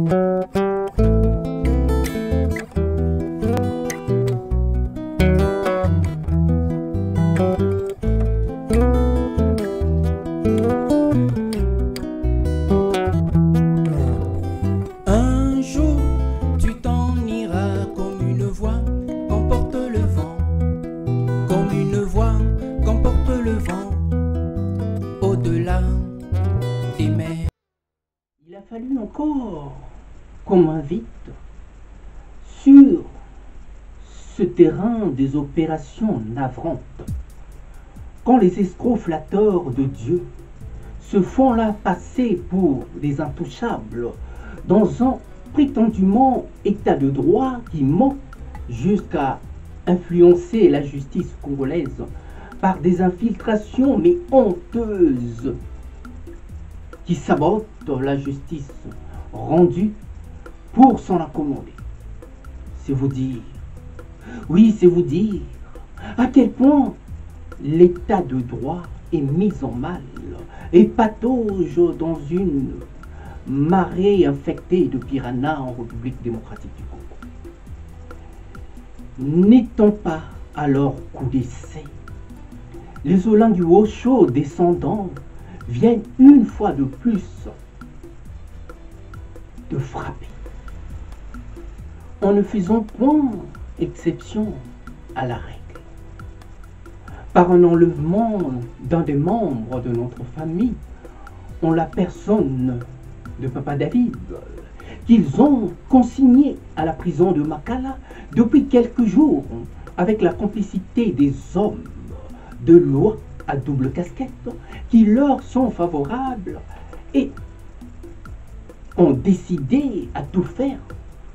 Un jour, tu t'en iras comme une voix qu'emporte le vent, comme une voix qu'emporte le vent, au-delà des mers. Il a fallu encore qu'on m'invite sur ce terrain des opérations navrantes, quand les escrocs flatteurs de Dieu se font là passer pour des intouchables dans un prétendument état de droit qui ment jusqu'à influencer la justice congolaise par des infiltrations mais honteuses qui sabotent la justice rendue pour s'en accommoder. C'est vous dire, oui, c'est vous dire à quel point l'état de droit est mis en mal et patauge dans une marée infectée de piranhas en République démocratique du Congo. N'étant pas à leur coup d'essai, les Olingues Osho descendants viennent une fois de plus de frapper, en ne faisant point exception à la règle, par un enlèvement d'un des membres de notre famille, en la personne de Papa David, qu'ils ont consigné à la prison de Makala depuis quelques jours, avec la complicité des hommes de loi à double casquette qui leur sont favorables et ont décidé à tout faire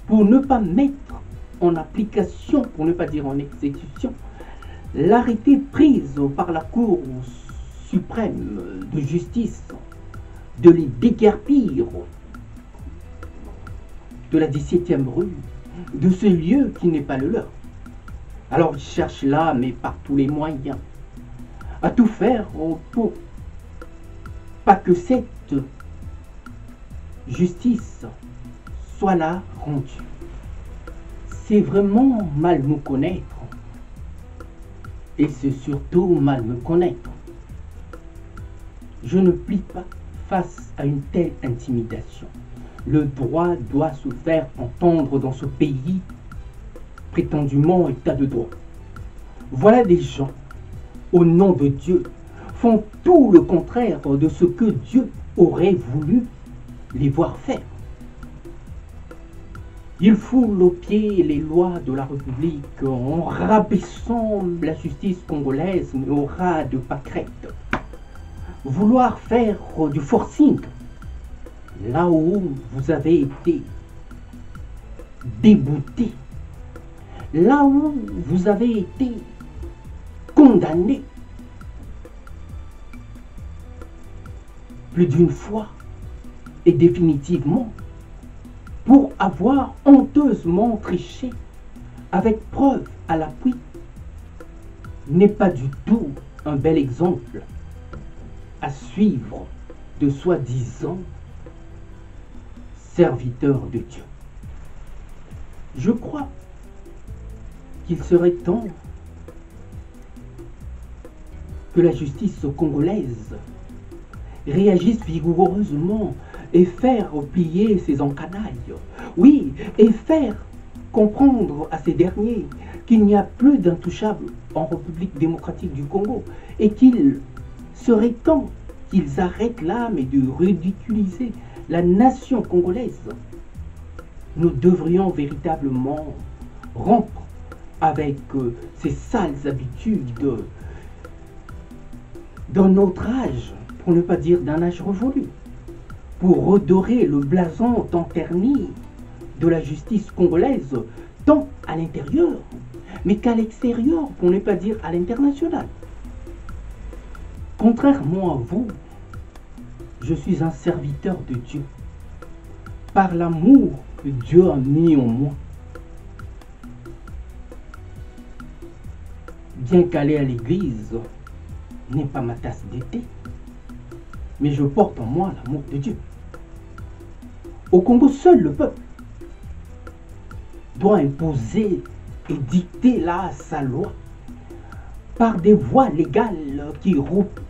pour ne pas mettre en application, pour ne pas dire en exécution, l'arrêté prise par la Cour suprême de justice de les déguerpir de la 17e rue, de ce lieu qui n'est pas le leur. Alors ils cherchent là, mais par tous les moyens, à tout faire pour pas que cette justice soit là rendue. C'est vraiment mal nous connaître, et c'est surtout mal me connaître. Je ne plie pas face à une telle intimidation. Le droit doit se faire entendre dans ce pays prétendument état de droit. Voilà des gens, au nom de Dieu, font tout le contraire de ce que Dieu aurait voulu les voir faire. Ils foulent aux pieds les lois de la République en rabaissant la justice congolaise au ras de pâquerettes. Vouloir faire du forcing là où vous avez été débouté, là où vous avez été condamné plus d'une fois et définitivement pour avoir honteusement triché avec preuve à l'appui, n'est pas du tout un bel exemple à suivre de soi-disant serviteurs de Dieu. Je crois qu'il serait temps que la justice congolaise réagisse vigoureusement et faire plier ses encanailles. Oui, et faire comprendre à ces derniers qu'il n'y a plus d'intouchables en République démocratique du Congo et qu'il serait temps qu'ils arrêtent là, mais de ridiculiser la nation congolaise. Nous devrions véritablement rompre avec ces sales habitudes d'un autre âge, pour ne pas dire d'un âge révolu, pour redorer le blason tant terni de la justice congolaise, tant à l'intérieur, mais qu'à l'extérieur, pour ne pas dire à l'international. Contrairement à vous, je suis un serviteur de Dieu, par l'amour que Dieu a mis en moi. Bien qu'aller à l'église n'est pas ma tasse d'été, mais je porte en moi l'amour de Dieu. Au Congo, seul le peuple doit imposer et dicter là sa loi par des voies légales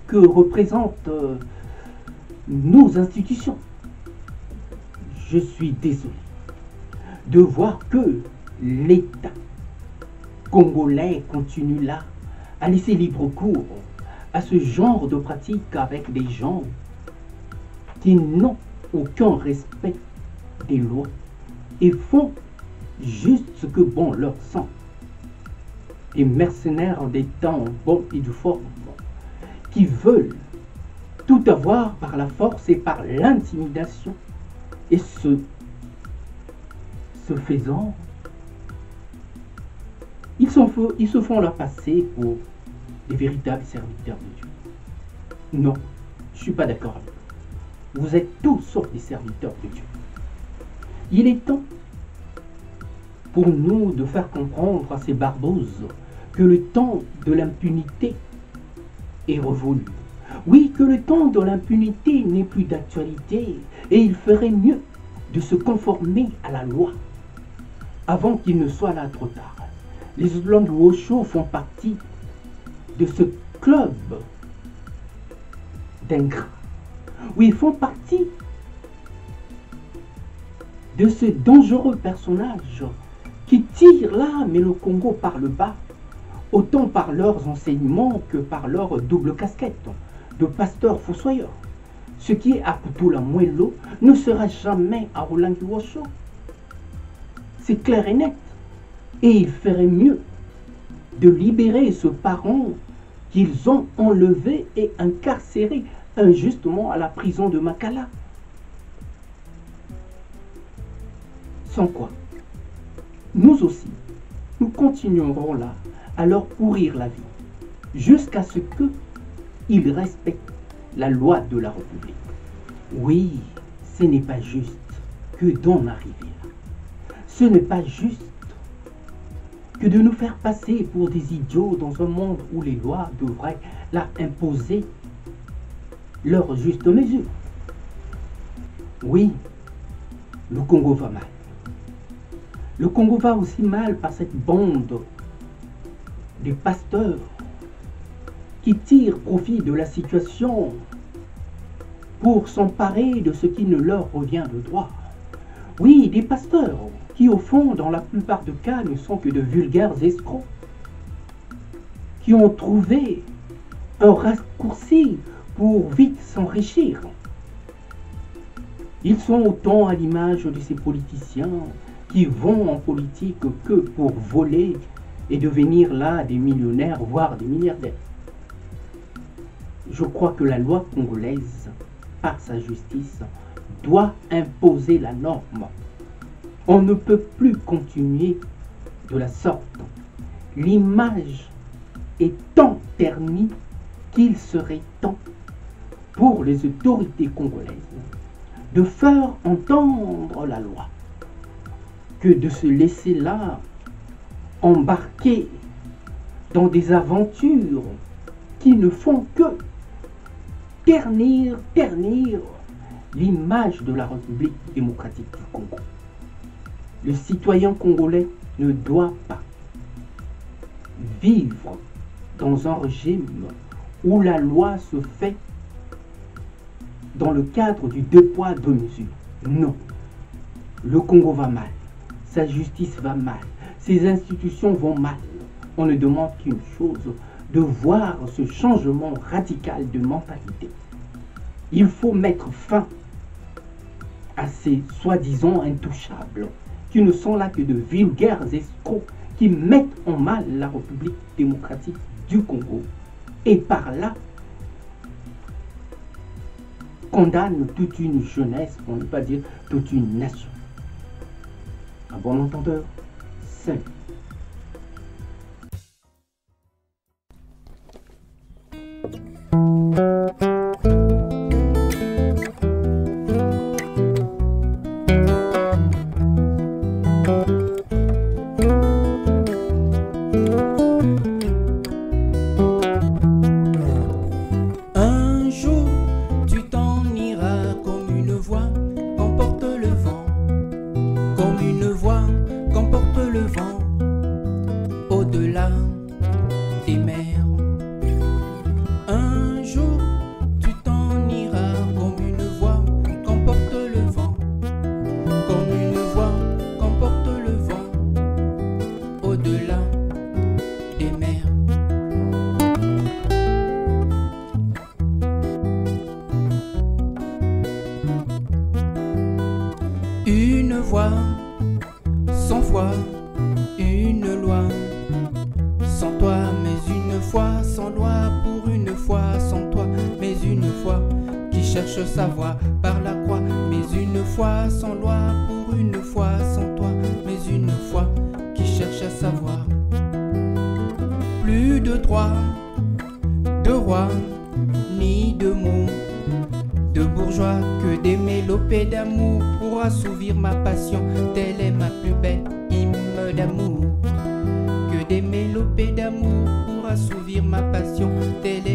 que représentent nos institutions. Je suis désolé de voir que l'État congolais continue là à laisser libre cours à ce genre de pratique avec des gens qui n'ont aucun respect des lois et font juste ce que bon leur semble. Des mercenaires des temps bons et de forme qui veulent tout avoir par la force et par l'intimidation. Et ce faisant, ils se font là passer pour des véritables serviteurs de Dieu. Non, je ne suis pas d'accord avec vous. Vous êtes tous sauf des serviteurs de Dieu. Il est temps pour nous de faire comprendre à ces barboses que le temps de l'impunité est revolu. Oui, que le temps de l'impunité n'est plus d'actualité et il ferait mieux de se conformer à la loi avant qu'il ne soit là trop tard. Les Languosho font partie de ce club d'ingrats. Oui, ils font partie de ce dangereux personnage qui tire là, mais le Congo par le bas, autant par leurs enseignements que par leur double casquette de pasteur fossoyeur. Ce qui est à Putula Muelo ne sera jamais à Rolanguosho. C'est clair et net. Et il ferait mieux de libérer ce parent qu'ils ont enlevé et incarcéré injustement à la prison de Makala. Sans quoi, nous aussi, nous continuerons là à leur pourrir la vie, jusqu'à ce qu'ils respectent la loi de la République. Oui, ce n'est pas juste que d'en arriver là. Ce n'est pas juste que de nous faire passer pour des idiots dans un monde où les lois devraient là imposer leur juste mesure. Oui, le Congo va mal. Le Congo va aussi mal par cette bande de pasteurs qui tirent profit de la situation pour s'emparer de ce qui ne leur revient de droit. Oui, des pasteurs qui au fond, dans la plupart des cas, ne sont que de vulgaires escrocs, qui ont trouvé un raccourci pour vite s'enrichir. Ils sont autant à l'image de ces politiciens qui vont en politique que pour voler et devenir là des millionnaires, voire des milliardaires. Je crois que la loi congolaise, par sa justice, doit imposer la norme. On ne peut plus continuer de la sorte. L'image est tant ternie qu'il serait temps pour les autorités congolaises de faire entendre la loi que de se laisser là embarquer dans des aventures qui ne font que ternir l'image de la République démocratique du Congo. Le citoyen congolais ne doit pas vivre dans un régime où la loi se fait dans le cadre du deux poids, deux mesures. Non. Le Congo va mal. Sa justice va mal. Ses institutions vont mal. On ne demande qu'une chose, de voir ce changement radical de mentalité. Il faut mettre fin à ces soi-disant intouchables qui ne sont là que de vulgaires escrocs qui mettent en mal la République démocratique du Congo et par là condamnent toute une jeunesse, pour ne pas dire toute une nation. À bon entendeur, salut. Un jour, tu t'en iras comme une voix qu'emporte le vent. voix, sans foi, une loi. Sans toi, mais une fois, sans loi pour une fois, sans toi, mais une fois, qui cherche sa voie par la croix, mais une fois, sans loi pour une fois, sans toi, mais une fois, qui cherche à savoir. Plus de droit, de roi, ni de mots, de bourgeois, que des mélopées d'amour pour assouvir ma passion, telle est ma plus belle hymne d'amour. Que des mélopées d'amour pour assouvir ma passion, telle est